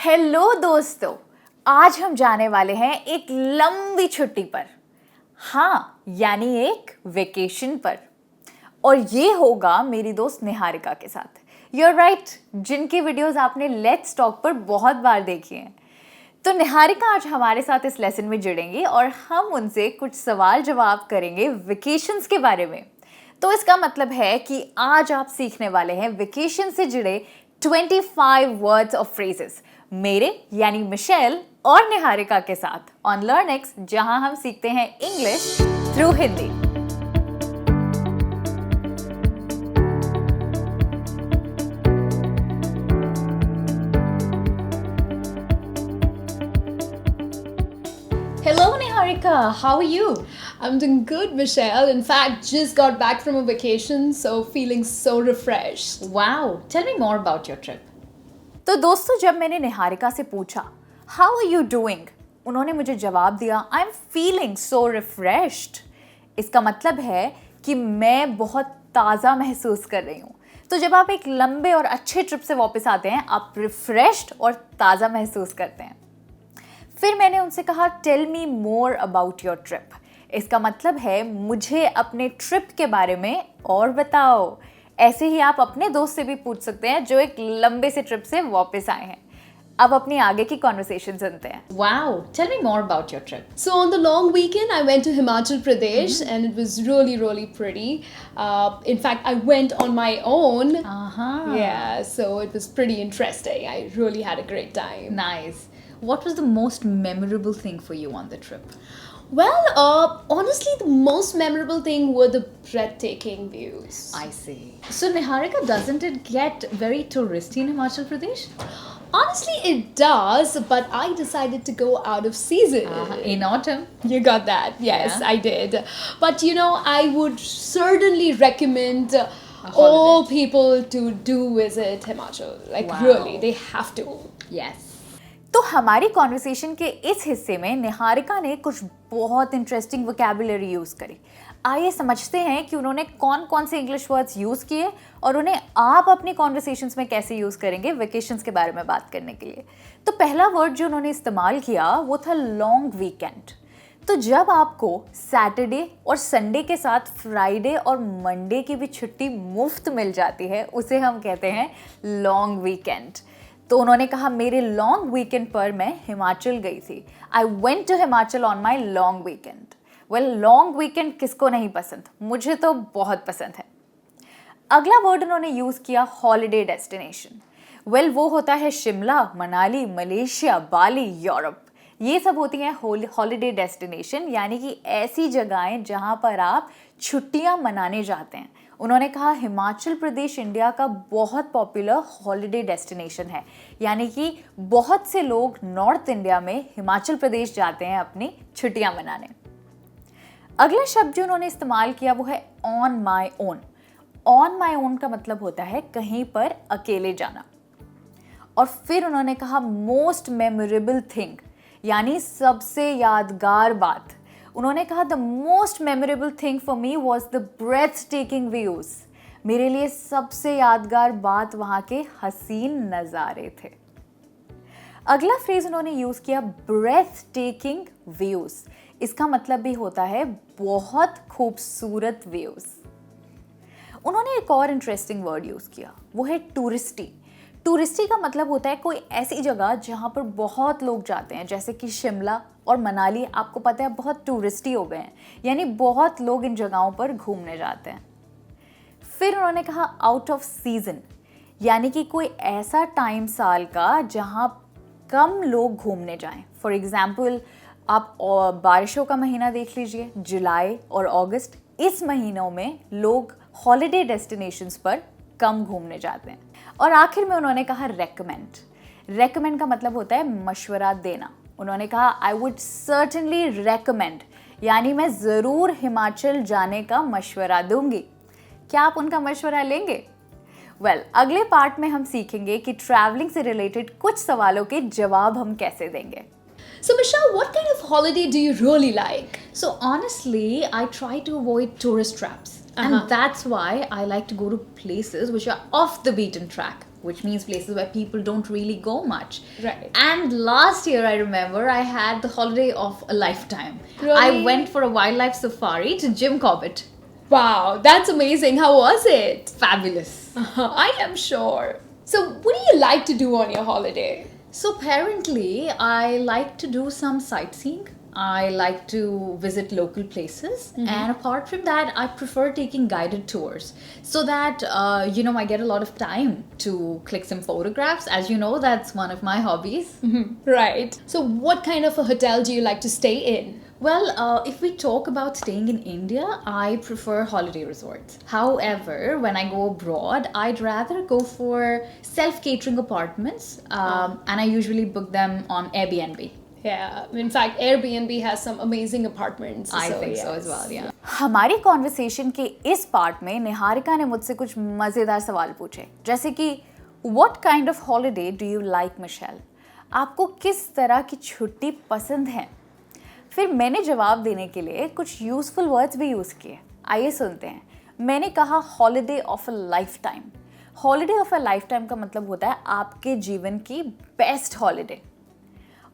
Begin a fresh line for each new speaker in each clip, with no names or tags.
Hello दोस्तों, आज हम जाने वाले हैं एक लंबी छुट्टी पर। हाँ, यानी एक वेकेशन पर। और ये होगा मेरी दोस्त निहारिका के साथ। You're right, जिनकी वीडियोस आपने लेट्स टॉक पर बहुत बार देखी हैं। तो निहारिका आज हमारे साथ इस लेसन में जुड़ेंगी और हम उनसे कुछ सवाल जवाब करेंगे वेकेशंस के बारे में। तो इसका मतलब है कि आज आप सीखने वाले हैं वेकेशन से जुड़े 25 वर्ड्स ऑफ फ्रेजेस मेरे यानी मिशेल और निहारिका के साथ ऑन लर्निक्स, जहां हम सीखते हैं English through Hindi. Hello Niharika, how are you?
I'm doing good, Michelle. In fact, just got back from a vacation, so feeling so refreshed.
Wow, tell me more about your trip. तो दोस्तों, जब मैंने निहारिका से पूछा How are you doing? उन्होंने मुझे जवाब दिया I'm feeling so refreshed. इसका मतलब है कि मैं बहुत ताज़ा महसूस कर रही हूँ। तो जब आप एक लंबे और अच्छे ट्रिप से वापस आते हैं, आप रिफ्रेश्ड और ताज़ा महसूस करते हैं। फिर मैंने उनसे कहा tell me more about your trip. इसका मतलब है मुझे अपने ट्रिप के बारे में और बताओ। ऐसे ही आप अपने दोस्त से भी पूछ सकते हैं जो एक लंबे से ट्रिप से वापस आए हैं। अब अपनी आगे की कॉन्वर्सेशन सुनते हैं। Wow, tell me more about your trip.
So on the long weekend, I went to Himachal Pradesh, and it was really pretty. In fact, I went on my own. Yeah, so it was pretty interesting. I really had a great time.
Nice. What was the most memorable thing for you on the trip?
Well, honestly, the most memorable thing were the breathtaking views.
I see. So Niharika, doesn't it get very touristy in Himachal Pradesh?
Honestly, it does, but I decided to go out of season.
In autumn.
You got that. Yes,
Yeah.
I did. But you know, I would certainly recommend
holiday.
all people to do visit Himachal. Like
Wow.
really, they have to.
Yes. तो हमारी conversation के इस हिस्से में निहारिका ने कुछ बहुत interesting vocabulary use करी। आइए समझते हैं कि उन्होंने कौन कौन से इंग्लिश वर्ड्स यूज़ किए और उन्हें आप अपनी कॉन्वर्सेशंस में कैसे यूज़ करेंगे वेकेशंस के बारे में बात करने के लिए। तो पहला वर्ड जो उन्होंने इस्तेमाल किया वो था लॉन्ग वीकेंड। तो जब आपको सैटरडे और संडे के साथ फ्राइडे और मंडे की भी छुट्टी मुफ्त मिल जाती है, उसे हम कहते हैं लॉन्ग वीकेंड। तो उन्होंने कहा मेरे लॉन्ग वीकेंड पर मैं हिमाचल गई थी। I went to Himachal on my long weekend. Well, long weekend किसको नहीं पसंद? मुझे तो बहुत पसंद है। अगला वर्ड उन्होंने यूज़ किया हॉलीडे डेस्टिनेशन। वेल, वो होता है शिमला, मनाली, मलेशिया, बाली, यूरोप। ये सब होती हैं हॉलीडे डेस्टिनेशन, यानी कि ऐसी जगहें जहाँ पर आप छुट्टियाँ मनाने जाते हैं। उन्होंने कहा हिमाचल प्रदेश इंडिया का बहुत पॉपुलर हॉलीडे डेस्टिनेशन है, यानी कि बहुत से लोग नॉर्थ इंडिया में हिमाचल प्रदेश जाते हैं अपनी छुट्टियां मनाने। अगला शब्द जो उन्होंने इस्तेमाल किया वो है on my own. On my own का मतलब होता है कहीं पर अकेले जाना। और फिर उन्होंने कहा मोस्ट मेमोरेबल थिंग, यानी सबसे यादगार बात। उन्होंने कहा the most memorable thing for me was the breathtaking views. मेरे लिए सबसे यादगार बात वहाँ के हसीन नज़ारे थे। अगला फ्रेज उन्होंने यूज़ किया ब्रेथ टेकिंग व्यूज। इसका मतलब भी होता है बहुत खूबसूरत व्यूज। उन्होंने एक और इंटरेस्टिंग वर्ड यूज़ किया, वो है टूरिस्टी। टूरिस्टी का मतलब होता है कोई ऐसी जगह जहाँ पर बहुत लोग जाते हैं, जैसे कि शिमला और मनाली आपको पता है बहुत टूरिस्टी हो गए हैं, यानी बहुत लोग इन जगहों पर घूमने जाते हैं। फिर उन्होंने कहा आउट ऑफ सीजन, यानी कि कोई ऐसा टाइम साल का जहाँ कम लोग घूमने जाएं। फॉर एग्जाम्पल, आप बारिशों का महीना देख लीजिए, जुलाई और अगस्त। इस महीनों में लोग हॉलीडे डेस्टिनेशंस पर कम घूमने जाते हैं। और आखिर में उन्होंने कहा रेकमेंड। रेकमेंड का मतलब होता है मशवरा देना। उन्होंने कहा आई वुड सर्टेनली रेकमेंड, यानी मैं ज़रूर हिमाचल जाने का मशवरा दूंगी। क्या आप उनका मशवरा लेंगे? वेल, अगले पार्ट में हम सीखेंगे कि ट्रैवलिंग से रिलेटेड कुछ सवालों के जवाब हम कैसे देंगे।
So Michelle, what kind of holiday do you really like?
So honestly, I try to avoid tourist traps. And that's why I like to go to places which are off the beaten track. which means places where people don't really go much.
Right.
And last year, I remember, I had the holiday of a lifetime.
Really?
I went for a wildlife safari to Jim Corbett.
Wow, that's amazing. How was it?
Fabulous.
I am sure. So, what do you like to do on your holiday?
So apparently, I like to do some sightseeing. I like to visit local places, and apart from that, I prefer taking guided tours so that I get a lot of time to click some photographs. As you know, that's one of my hobbies.
Right. So, what kind of a hotel do you like to stay in?
Well, if we talk about staying in India, I prefer holiday resorts. However, when I go abroad, I'd rather go for self-catering apartments, and I usually book them on Airbnb.
Yeah, in fact, Airbnb has some amazing apartments.
I think so
yes.
as well, yeah.
हमारी conversation के इस part में निहारिका ने मुझसे कुछ मज़ेदार सवाल पूछे, जैसे कि what kind of holiday do you like Michelle? आपको किस तरह की छुट्टी पसंद है? फिर मैंने जवाब देने के लिए कुछ यूज़फुल वर्ड्स भी यूज़ किए। आइए सुनते हैं। मैंने कहा holiday of a life time. Holiday of a life time का मतलब होता है आपके जीवन की बेस्ट हॉलिडे।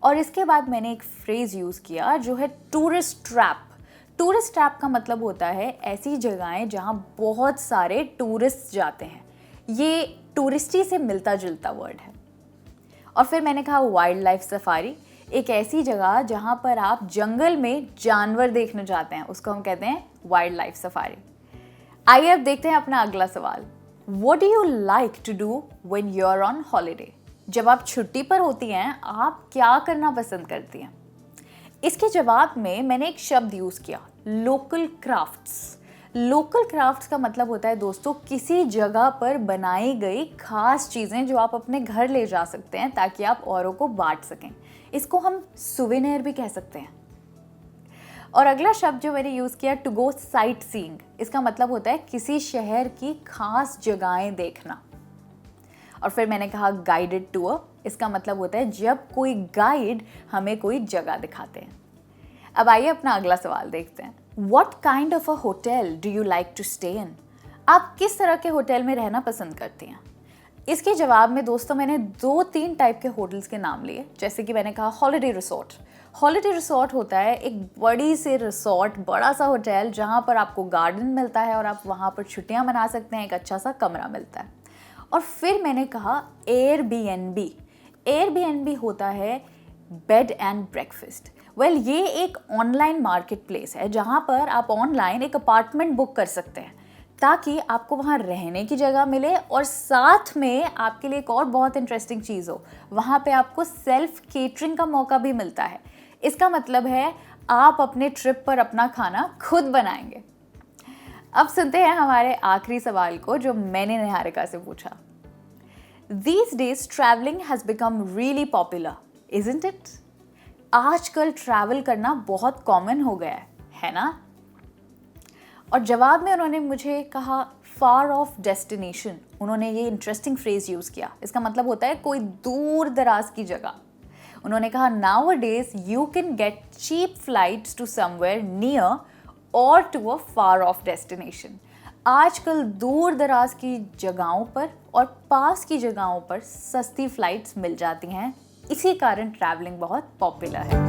और इसके बाद मैंने एक फ्रेज़ यूज़ किया जो है टूरिस्ट ट्रैप। टूरिस्ट ट्रैप का मतलब होता है ऐसी जगहें जहाँ बहुत सारे टूरिस्ट जाते हैं। ये टूरिस्टी से मिलता जुलता वर्ड है। और फिर मैंने कहा वाइल्ड लाइफ सफारी, एक ऐसी जगह जहाँ पर आप जंगल में जानवर देखने जाते हैं, उसको हम कहते हैं वाइल्ड लाइफ सफारी। आइए अब देखते हैं अपना अगला सवाल। What do you like to do when you're on holiday? जब आप छुट्टी पर होती हैं, आप क्या करना पसंद करती हैं? इसके जवाब में मैंने एक शब्द यूज़ किया, लोकल क्राफ्ट्स। लोकल क्राफ्ट्स का मतलब होता है दोस्तों किसी जगह पर बनाई गई खास चीज़ें जो आप अपने घर ले जा सकते हैं ताकि आप औरों को बांट सकें। इसको हम सुवेनियर भी कह सकते हैं। और अगला शब्द जो मैंने यूज़ किया, टू गो साइट सीइंग, इसका मतलब होता है किसी शहर की खास जगहें देखना। और फिर मैंने कहा गाइडेड टूर, इसका मतलब होता है जब कोई गाइड हमें कोई जगह दिखाते हैं। अब आइए अपना अगला सवाल देखते हैं। What kind of a hotel do you like to stay in? आप किस तरह के होटल में रहना पसंद करती हैं? इसके जवाब में दोस्तों मैंने 2-3 टाइप के होटल्स के नाम लिए। जैसे कि मैंने कहा हॉलिडे रिसोर्ट। हॉलिडे रिसोर्ट होता है एक बड़ी सी रिसोर्ट, बड़ा सा होटल जहाँ पर आपको गार्डन मिलता है और आप वहाँ पर छुट्टियाँ मना सकते हैं, एक अच्छा सा कमरा मिलता है। और फिर मैंने कहा एयरबीएनबी। एयरबीएनबी होता है बेड एंड ब्रेकफास्ट। वेल ये एक ऑनलाइन मार्केट प्लेस है जहाँ पर आप ऑनलाइन एक अपार्टमेंट बुक कर सकते हैं ताकि आपको वहाँ रहने की जगह मिले और साथ में आपके लिए एक और बहुत इंटरेस्टिंग चीज़ हो, वहाँ पे आपको सेल्फ केटरिंग का मौका भी मिलता है। इसका मतलब है आप अपने ट्रिप पर अपना खाना खुद बनाएंगे। अब सुनते हैं हमारे आखिरी सवाल को जो मैंने निहारिका से पूछा। These days traveling has become really popular, isn't it? आजकल ट्रैवल करना बहुत कॉमन हो गया है ना? और जवाब में उन्होंने मुझे कहा फार ऑफ डेस्टिनेशन। उन्होंने ये इंटरेस्टिंग फ्रेज यूज़ किया। इसका मतलब होता है कोई दूर दराज की जगह। उन्होंने कहा nowadays you can get cheap flights to somewhere near or to a far off destination. आजकल दूर दराज की जगहों पर और पास की जगहों पर सस्ती फ्लाइट्स मिल जाती हैं। इसी कारण ट्रैवलिंग बहुत पॉपुलर है।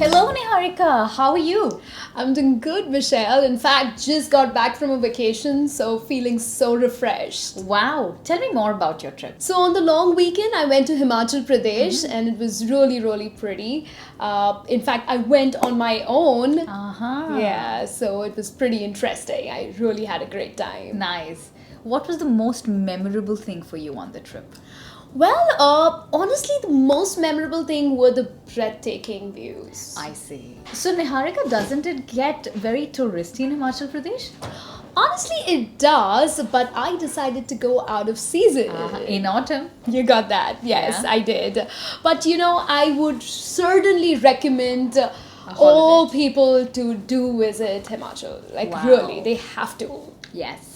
Hello Niharika, how are you?
I'm doing good, Michelle. In fact, just got back from a vacation, so feeling so refreshed.
Wow, tell me more about your trip.
So on the long weekend, I went to Himachal Pradesh, and it was really, really pretty. In fact, I went on my own. Yeah, so it was pretty interesting. I really had a great time.
Nice. What was the most memorable thing for you on the trip?
Well, honestly, the most memorable thing were the breathtaking views.
I see. So Niharika, doesn't it get very touristy in Himachal Pradesh?
Honestly, it does, but I decided to go out of season.
In autumn?
You got that. Yes,
Yeah.
I did. But you know, I would certainly recommend
holiday.
all people to do visit Himachal. Like,
Wow.
really, they have to.
Yes.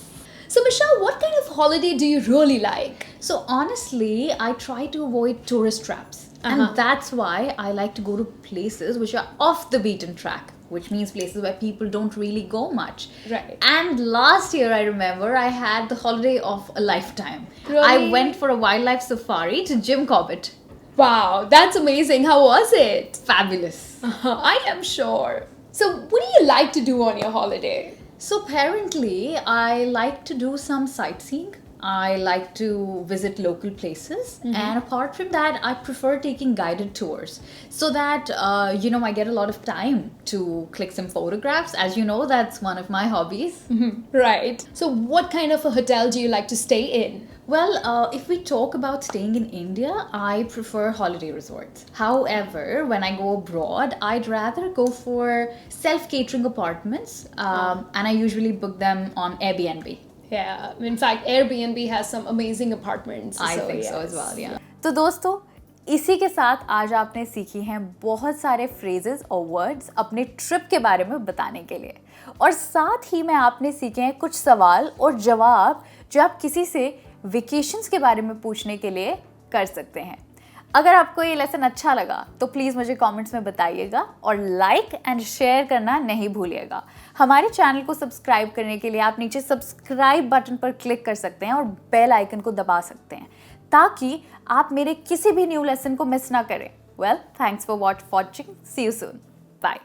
So, Michelle, what kind of holiday do you really like?
So honestly, I try to avoid tourist traps. And that's why I like to go to places which are off the beaten track. which means places where people don't really go much.
Right.
And last year, I remember, I had the holiday of a lifetime.
Really?
I went for a wildlife safari to Jim Corbett.
Wow, that's amazing. How was it?
Fabulous.
I am sure. So, what do you like to do on your holiday?
So apparently, I like to do some sightseeing. I like to visit local places, and apart from that, I prefer taking guided tours so that I get a lot of time to click some photographs. As you know, that's one of my hobbies.
Right. So, what kind of a hotel do you like to stay in?
Well, if we talk about staying in India, I prefer holiday resorts. However, when I go abroad, I'd rather go for self-catering apartments, and I usually book them on Airbnb.
Yeah, in fact, Airbnb has some amazing apartments.
I think so as
yes.
well, yeah.
तो दोस्तों, इसी के साथ आज आपने सीखी हैं बहुत सारे फ्रेजेस और वर्ड्स अपने ट्रिप के बारे में बताने के लिए, और साथ ही में आपने सीखे हैं कुछ सवाल और जवाब जो आप किसी से वेकेशंस के बारे में पूछने के लिए कर सकते हैं। अगर आपको ये लेसन अच्छा लगा तो प्लीज़ मुझे कमेंट्स में बताइएगा और लाइक एंड शेयर करना नहीं भूलिएगा। हमारे चैनल को सब्सक्राइब करने के लिए आप नीचे सब्सक्राइब बटन पर क्लिक कर सकते हैं और बेल आइकन को दबा सकते हैं ताकि आप मेरे किसी भी न्यू लेसन को मिस ना करें। Well, thanks for watching. See you soon. Bye.